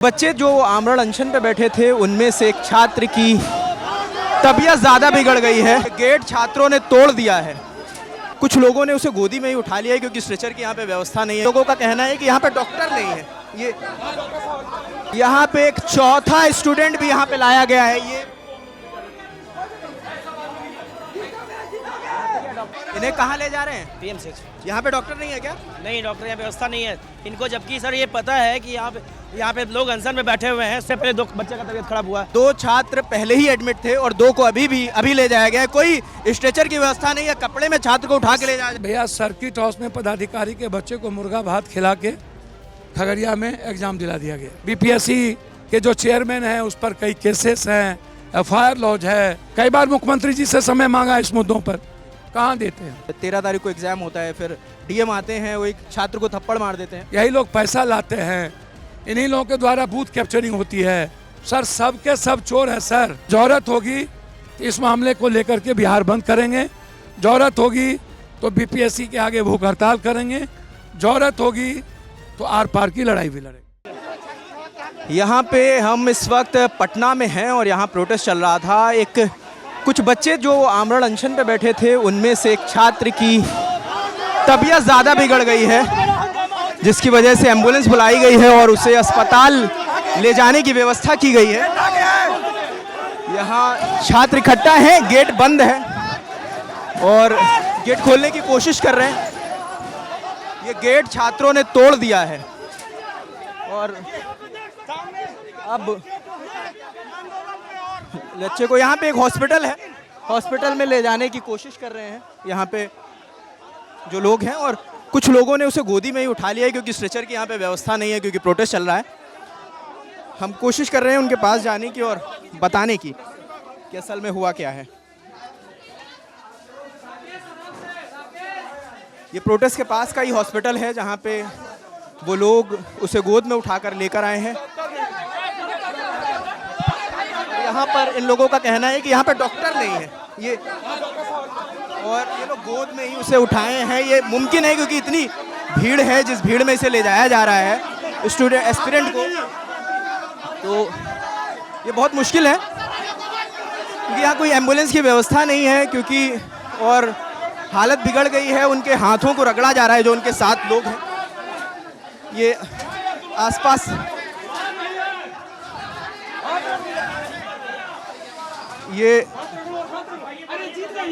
बच्चे जो आमरण अनशन पे बैठे थे उनमें से एक छात्र की तबीयत ज़्यादा बिगड़ गई है। गेट छात्रों ने तोड़ दिया है। कुछ लोगों ने उसे गोदी में ही उठा लिया है क्योंकि स्ट्रेचर की यहाँ पे व्यवस्था नहीं है। लोगों का कहना है कि यहाँ पे डॉक्टर नहीं है। ये यहाँ पे एक चौथा स्टूडेंट भी यहाँ पे लाया गया है। ये इन्हें कहाँ ले जा रहे हैं? पीएमसीएच। यहाँ पे डॉक्टर नहीं है क्या? नहीं, डॉक्टर यहाँ व्यवस्था नहीं है इनको, जबकि सर ये पता है कि यहाँ पे लोग अनशन में बैठे हुए हैं। इससे पहले 2 बच्चे का तबीयत खराब हुआ। 2 छात्र पहले ही एडमिट थे और 2 को अभी ले जाया गया है। कोई स्ट्रेचर की व्यवस्था नहीं है, कपड़े में छात्र को उठा के ले जाया। भैया सर्किट हाउस में पदाधिकारी के बच्चे को मुर्गा भात खिला के खगड़िया में एग्जाम दिला दिया गया। बीपीएससी के जो चेयरमैन हैं उस पर कई केसेस हैं, एफआईआर लॉज है। कई बार मुख्यमंत्री जी से समय मांगा इस मुद्दों पर, कहाँ देते हैं। 13 तारीख को एग्जाम होता है, फिर डीएम आते हैं, वो एक छात्र को थप्पड़ मार देते हैं। यही लोग पैसा लाते हैं, इन्हीं लोगों के द्वारा बूथ कैप्चरिंग होती है। सर सब के सब चोर है सर। जरूरत होगी तो इस मामले को लेकर के बिहार बंद करेंगे, जरूरत होगी तो बीपीएससी के आगे भूख हड़ताल करेंगे, जरूरत होगी तो आर पार की लड़ाई भी लड़ेंगे। यहाँ पे हम इस वक्त पटना में हैं और यहाँ प्रोटेस्ट चल रहा था। कुछ बच्चे जो आमरण अनशन पे बैठे थे उनमें से एक छात्र की तबीयत ज़्यादा बिगड़ गई है, जिसकी वजह से एम्बुलेंस बुलाई गई है और उसे अस्पताल ले जाने की व्यवस्था की गई है। यहाँ छात्र इकट्ठा हैं, गेट बंद है और गेट खोलने की कोशिश कर रहे हैं। ये गेट छात्रों ने तोड़ दिया है और अब बच्चे को यहाँ पे एक हॉस्पिटल है, हॉस्पिटल में ले जाने की कोशिश कर रहे हैं यहाँ पे जो लोग हैं। और कुछ लोगों ने उसे गोदी में ही उठा लिया है क्योंकि स्ट्रेचर की यहाँ पे व्यवस्था नहीं है, क्योंकि प्रोटेस्ट चल रहा है। हम कोशिश कर रहे हैं उनके पास जाने की और बताने की कि असल में हुआ क्या है। ये प्रोटेस्ट के पास का ही हॉस्पिटल है जहाँ पे वो लोग उसे गोद में उठाकर लेकर आए हैं। यहाँ पर इन लोगों का कहना है कि यहाँ पर डॉक्टर नहीं है, ये लोग गोद में ही उसे उठाए हैं। ये मुमकिन है क्योंकि इतनी भीड़ है, जिस भीड़ में इसे ले जाया जा रहा है स्टूडेंट एस्पिरेंट को, तो ये बहुत मुश्किल है क्योंकि यहाँ कोई एम्बुलेंस की व्यवस्था नहीं है। क्योंकि और हालत बिगड़ गई है, उनके हाथों को रगड़ा जा रहा है जो उनके साथ लोग हैं। ये आसपास ये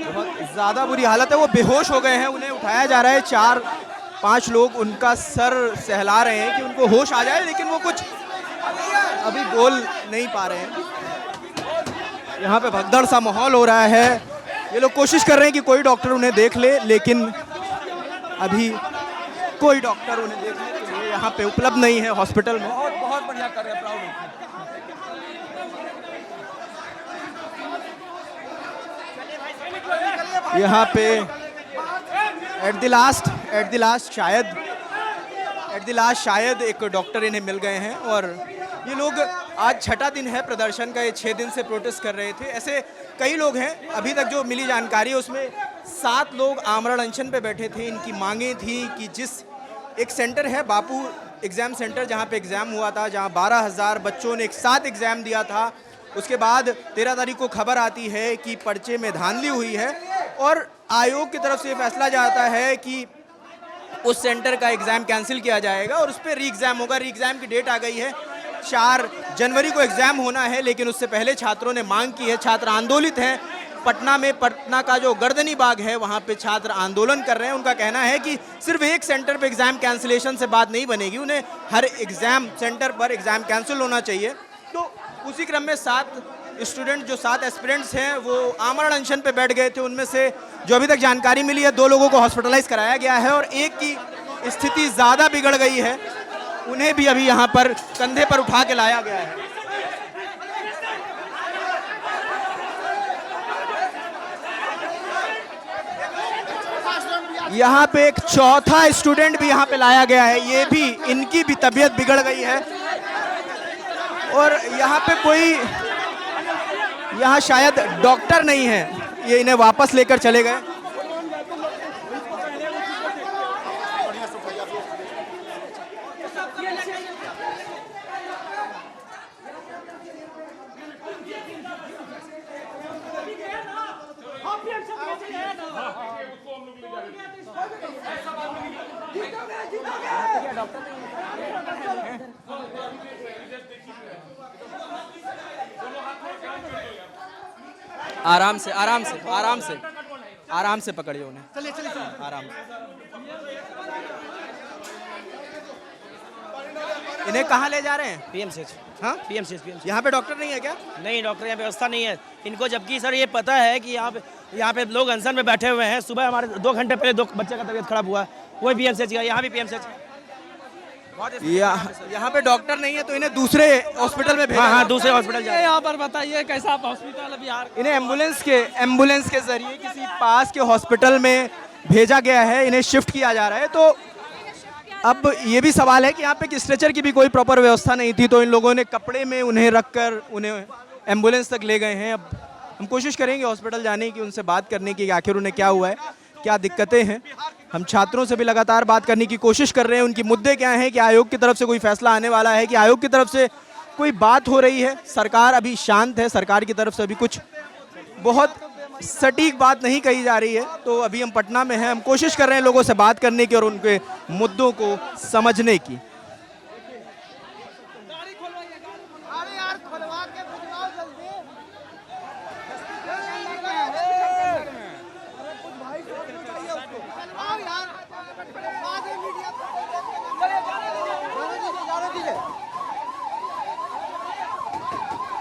बहुत ज़्यादा बुरी हालत है, वो बेहोश हो गए हैं, उन्हें उठाया जा रहा है। 4-5 लोग उनका सर सहला रहे हैं कि उनको होश आ जाए, लेकिन वो कुछ अभी बोल नहीं पा रहे हैं। यहाँ पे भगदड़ सा माहौल हो रहा है। ये लोग कोशिश कर रहे हैं कि कोई डॉक्टर उन्हें देख ले, लेकिन अभी कोई डॉक्टर उन्हें देखने के लिए यहाँ पे उपलब्ध नहीं है हॉस्पिटल में। बहुत बढ़िया कर रहे हैं, प्राउड है। यहाँ पे एट द लास्ट शायद एक डॉक्टर इन्हें मिल गए हैं। और ये लोग आज 6ठा दिन है प्रदर्शन का, ये 6 दिन से प्रोटेस्ट कर रहे थे। ऐसे कई लोग हैं, अभी तक जो मिली जानकारी है उसमें 7 लोग आमरण अनशन पे बैठे थे। इनकी मांगें थी कि जिस एक सेंटर है बापू एग्ज़ाम सेंटर, जहाँ पे एग्ज़ाम हुआ था, जहाँ 12,000 बच्चों ने एक साथ एग्ज़ाम दिया था, उसके बाद 13 तारीख को खबर आती है कि पर्चे में धांधली हुई है और आयोग की तरफ से फैसला जाता है कि उस सेंटर का एग्ज़ाम कैंसिल किया जाएगा और उस पर री एग्ज़ाम होगा। री एग्ज़ाम की डेट आ गई है, 4 जनवरी को एग्ज़ाम होना है, लेकिन उससे पहले छात्रों ने मांग की है। छात्र आंदोलित हैं पटना में। पटना का जो गर्दनी बाग है वहाँ पे छात्र आंदोलन कर रहे हैं। उनका कहना है कि सिर्फ एक सेंटर पे एग्ज़ाम कैंसिलेशन से बात नहीं बनेगी, उन्हें हर एग्ज़ाम सेंटर पर एग्ज़ाम कैंसिल होना चाहिए। तो उसी क्रम में 7 स्टूडेंट जो 7 एस्पिरेंट्स हैं वो आमरण अनशन पे बैठ गए थे। उनमें से जो अभी तक जानकारी मिली है 2 लोगों को हॉस्पिटलाइज कराया गया है और एक की स्थिति ज़्यादा बिगड़ गई है, उन्हें भी अभी यहाँ पर कंधे पर उठा के लाया गया है। यहाँ पे एक चौथा स्टूडेंट भी यहाँ पे लाया गया है, ये भी इनकी भी तबीयत बिगड़ गई है और यहाँ पे कोई यहाँ शायद डॉक्टर नहीं है, ये इन्हें वापस लेकर चले गए। आराम से आराम से आराम से आराम से पकड़िए उन्हें, चलिए चलिए आराम से। इन्हें कहाँ ले जा रहे हैं? पीएमसीएच। हाँ, पीएमसीएच। यहाँ पे डॉक्टर नहीं है क्या? नहीं डॉक्टर, यहाँ व्यवस्था नहीं है इनको, जबकि सर ये पता है कि यहाँ पे लोग अनशन में बैठे हुए हैं। सुबह हमारे 2 घंटे पहले 2 बच्चे का तबीयत खराब हुआ, वही पीएमसीएच का, यहाँ भी पीएमसीएच। यहाँ पे डॉक्टर नहीं है तो इन्हें दूसरे हॉस्पिटल में भेजा। हाँ, दूसरे हॉस्पिटल जाए। यहाँ पर बताइए कैसा हॉस्पिटल बिहार? इन्हें एम्बुलेंस के जरिए किसी पास के हॉस्पिटल में भेजा गया है, इन्हें शिफ्ट किया जा रहा है। तो अब ये भी सवाल है कि यहाँ पे स्ट्रेचर की भी कोई प्रॉपर व्यवस्था नहीं थी, तो इन लोगों ने कपड़े में उन्हें रखकर उन्हें एम्बुलेंस तक ले गए हैं। अब हम कोशिश करेंगे हॉस्पिटल जाने की, उनसे बात करने की कि आखिर उन्हें क्या हुआ है, क्या दिक्कतें हैं। हम छात्रों से भी लगातार बात करने की कोशिश कर रहे हैं, उनकी मुद्दे क्या हैं, कि आयोग की तरफ से कोई फैसला आने वाला है, कि आयोग की तरफ से कोई बात हो रही है। सरकार अभी शांत है, सरकार की तरफ से अभी कुछ बहुत सटीक बात नहीं कही जा रही है। तो अभी हम पटना में हैं, हम कोशिश कर रहे हैं लोगों से बात करने की और उनके मुद्दों को समझने की।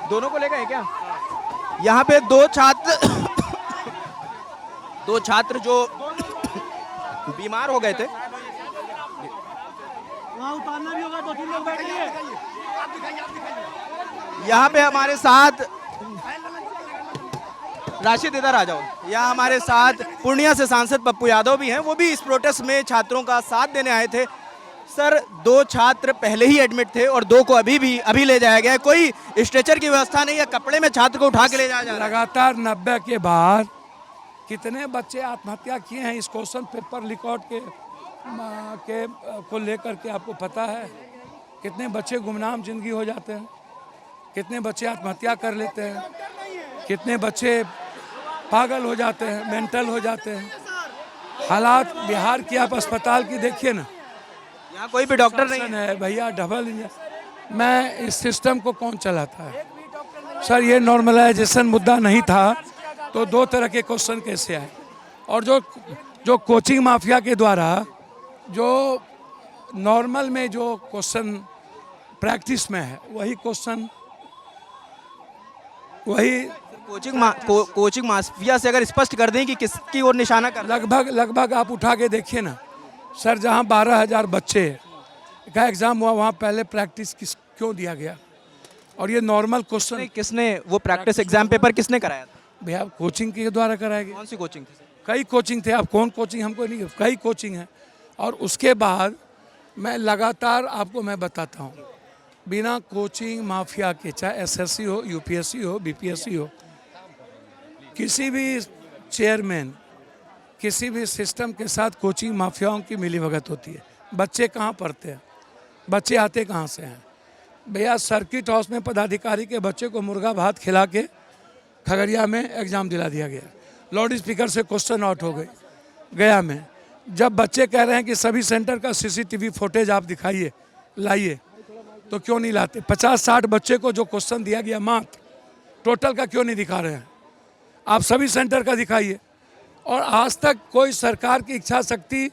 दोनों को ले गए क्या? यहाँ पे दो छात्र जो बीमार हो गए थे, वहाँ उतारना भी होगा, 2-3 लोग बैठेंगे। यहाँ पे हमारे साथ राशिद, इधर आ जाओ। यहाँ हमारे साथ पूर्णिया से सांसद पप्पू यादव भी हैं, वो भी इस प्रोटेस्ट में छात्रों का साथ देने आए थे। सर, 2 छात्र पहले ही एडमिट थे और 2 को अभी ले जाया गया है। कोई स्ट्रेचर की व्यवस्था नहीं है, कपड़े में छात्र को उठा के ले जाया जा रहा है। लगातार 90 के बाद कितने बच्चे आत्महत्या किए हैं इस क्वेश्चन पेपर रिकॉर्ड के को लेकर के आपको पता है? कितने बच्चे गुमनाम जिंदगी हो जाते हैं, कितने बच्चे आत्महत्या कर लेते हैं, कितने बच्चे पागल हो जाते हैं, मेंटल हो जाते हैं। हालात बिहार की आप अस्पताल की देखिए ना, यहाँ कोई भी डॉक्टर नहीं है भैया, डबल इंजन। मैं इस सिस्टम को कौन चलाता है सर? ये नॉर्मलाइजेशन मुद्दा नहीं था तो 2 तरह के क्वेश्चन कैसे आए? और जो कोचिंग माफिया के द्वारा जो नॉर्मल में जो क्वेश्चन प्रैक्टिस में है, वही क्वेश्चन वही कोचिंग माफिया से अगर स्पष्ट कर दें कि किसकी ओर निशाना कर, लगभग आप उठा के देखिए ना सर, जहाँ 12,000 बच्चे का एग्जाम हुआ वहाँ पहले प्रैक्टिस क्यों दिया गया? और ये नॉर्मल क्वेश्चन किसने वो प्रैक्टिस एग्जाम पेपर किसने कराया था? भैया कोचिंग के द्वारा कराया गया। कौन सी कोचिंग थी? कई कोचिंग थे, आप कौन कोचिंग हमको नहीं, कई कोचिंग है। और उसके बाद मैं लगातार आपको मैं बताता हूँ, बिना कोचिंग माफिया के, चाहे SSC हो, UPSC हो, BPSC हो, किसी भी चेयरमैन, किसी भी सिस्टम के साथ कोचिंग माफियाओं की मिलीभगत होती है। बच्चे कहाँ पढ़ते हैं, बच्चे आते कहाँ से हैं? भैया सर्किट हाउस में पदाधिकारी के बच्चे को मुर्गा भात खिला के खगड़िया में एग्ज़ाम दिला दिया गया, लाउड स्पीकर से क्वेश्चन आउट हो गए गया में। जब बच्चे कह रहे हैं कि सभी सेंटर का CCTV फुटेज आप दिखाइए, लाइए, तो क्यों नहीं लाते? 50-60 बच्चे को जो क्वेश्चन दिया गया मात्र, टोटल का क्यों नहीं दिखा रहे हैं? आप सभी सेंटर का दिखाइए। और आज तक कोई सरकार की इच्छा शक्ति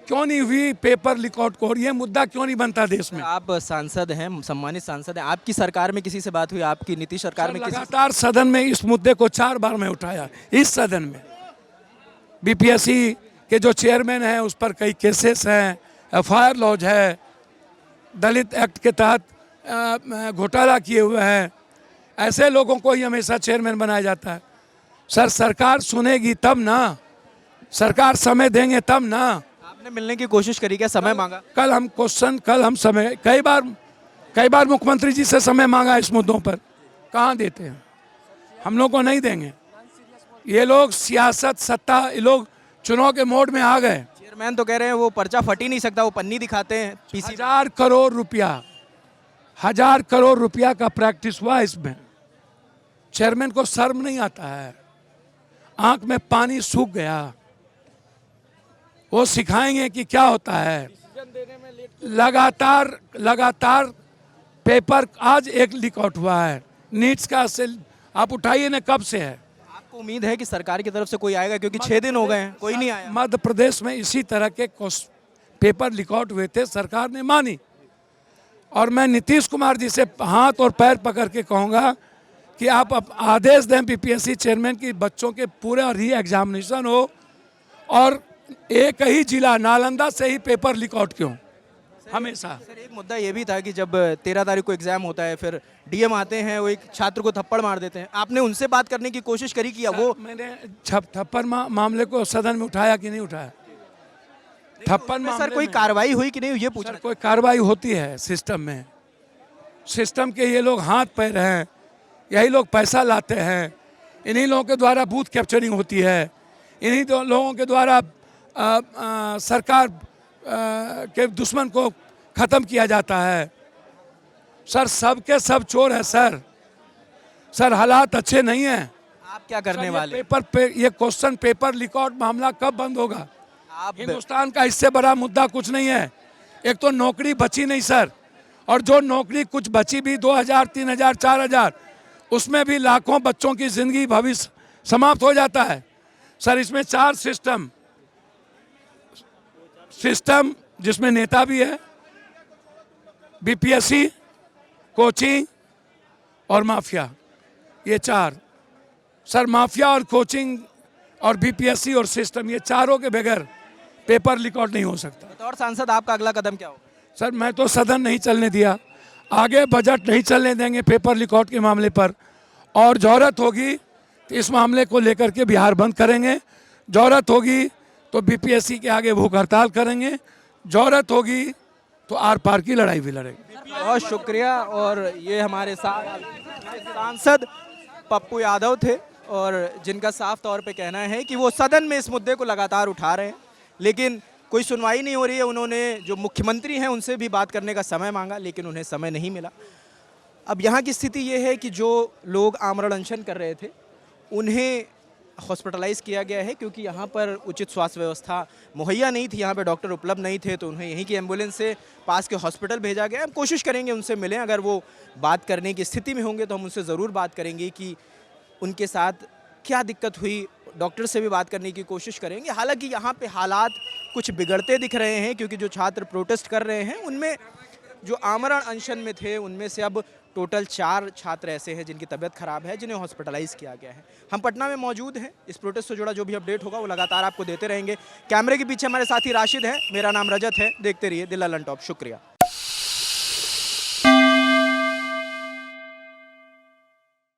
क्यों नहीं हुई पेपर रिकॉर्ड को? और ये मुद्दा क्यों नहीं बनता देश में? आप सांसद हैं, सम्मानित सांसद हैं, आपकी सरकार में किसी से बात हुई? आपकी नीतीश सरकार में लगातार सदन में इस मुद्दे को 4 बार मैं उठाया। इस सदन में BPSC के जो चेयरमैन हैं उस पर कई केसेस हैं, FIR लॉज है, दलित एक्ट के तहत घोटाला किए हुए हैं। ऐसे लोगों को ही हमेशा चेयरमैन बनाया जाता है। सर, सरकार सुनेगी तब ना, सरकार समय देंगे तब ना। आपने मिलने की कोशिश करी क्या? समय मांगा? कल हम समय कई बार मुख्यमंत्री जी से समय मांगा इस मुद्दों पर, कहाँ देते हैं? हम लोग को नहीं देंगे। ये लोग सियासत, सत्ता, ये लोग चुनाव के मोड में आ गए। चेयरमैन तो कह रहे हैं वो पर्चा फट ही नहीं सकता, वो पन्नी दिखाते हैं। 1000 करोड़ रुपया का प्रैक्टिस हुआ इसमें। चेयरमैन को शर्म नहीं आता है? आंख में पानी सूख गया। वो सिखाएंगे कि क्या होता है। लगातार पेपर आज एक लीक आउट हुआ है नीट्स का। आप उठाइए ना, कब से है। आपको उम्मीद है कि सरकार की तरफ से कोई आएगा, क्योंकि 6 दिन हो गए हैं, कोई नहीं आया। मध्य प्रदेश में इसी तरह के पेपर लीक आउट हुए थे, सरकार ने मानी। और मैं नीतीश कुमार जी से हाथ और पैर पकड़ के कहूँगा कि आप आदेश दें बीपीएससी चेयरमैन की, बच्चों के पूरा री एग्जामिनेशन हो। और एक ही जिला नालंदा से ही पेपर लीक आउट क्यों हमेशा। सर एक मुद्दा ये भी था कि जब 13 तारीख को एग्जाम होता है, फिर डीएम आते हैं, वो एक छात्र को थप्पड़ मार देते हैं। आपने उनसे बात करने की कोशिश करी कि वो मैंने थप्पड़ मामले को सदन में उठाया कि नहीं उठाया? थप्पड़ सर मामले कोई में- कार्रवाई हुई कि नहीं, ये पूछ सर, कोई कार्रवाई होती है सिस्टम में। सिस्टम के ये लोग हाथ पैर हैं, यही लोग पैसा लाते हैं, इन्हीं लोगों के द्वारा बूथ कैप्चरिंग होती है, इन्हीं लोगों के द्वारा सरकार के दुश्मन को ख़त्म किया जाता है। सर सब के सब चोर हैं सर। सर हालात अच्छे नहीं हैं। आप क्या करने वाले? ये क्वेश्चन पेपर लीक आउट मामला कब बंद होगा? आप हिंदुस्तान का इससे बड़ा मुद्दा कुछ नहीं है। एक तो नौकरी बची नहीं सर, और जो नौकरी कुछ बची भी 2000, 3000, 4000, उसमें भी लाखों बच्चों की जिंदगी भविष्य समाप्त हो जाता है। सर इसमें 4 सिस्टम जिसमें नेता भी है, बीपीएससी, कोचिंग और माफिया, ये 4। सर माफिया और कोचिंग और बीपीएससी और सिस्टम, ये चारों के बगैर पेपर लीक आउट नहीं हो सकता। बतौर सांसद आपका अगला कदम क्या होगा? सर मैं तो सदन नहीं चलने दिया, आगे बजट नहीं चलने देंगे पेपर लीक आउट के मामले पर। और जरूरत होगी तो इस मामले को लेकर के बिहार बंद करेंगे, जरूरत होगी तो बीपीएससी के आगे भूख हड़ताल करेंगे, जरूरत होगी तो आर पार की लड़ाई भी लड़ेंगे। बहुत शुक्रिया। और ये हमारे साथ सांसद पप्पू यादव थे, और जिनका साफ तौर पे कहना है कि वो सदन में इस मुद्दे को लगातार उठा रहे हैं, लेकिन कोई सुनवाई नहीं हो रही है। उन्होंने जो मुख्यमंत्री हैं उनसे भी बात करने का समय मांगा, लेकिन उन्हें समय नहीं मिला। अब यहाँ की स्थिति ये है कि जो लोग आमरण अनशन कर रहे थे उन्हें हॉस्पिटलाइज किया गया है, क्योंकि यहाँ पर उचित स्वास्थ्य व्यवस्था मुहैया नहीं थी, यहाँ पे डॉक्टर उपलब्ध नहीं थे, तो उन्हें यहीं की एम्बुलेंस से पास के हॉस्पिटल भेजा गया। हम कोशिश करेंगे उनसे मिलें, अगर वो बात करने की स्थिति में होंगे तो हम उनसे ज़रूर बात करेंगे कि उनके साथ क्या दिक्कत हुई। डॉक्टर से भी बात करने की कोशिश करेंगे। हालांकि यहाँ पे हालात कुछ बिगड़ते दिख रहे हैं, क्योंकि जो छात्र प्रोटेस्ट कर रहे हैं उनमें जो आमरण अनशन में थे उनमें से अब टोटल 4 छात्र ऐसे हैं जिनकी तबीयत खराब है, जिन्हें हॉस्पिटलाइज किया गया है। हम पटना में मौजूद हैं, इस प्रोटेस्ट से जुड़ा जो भी अपडेट होगा वो लगातार आपको देते रहेंगे। कैमरे के पीछे हमारे साथी राशिद हैं, मेरा नाम रजत है। देखते रहिए दिल्ला लन टॉप। शुक्रिया।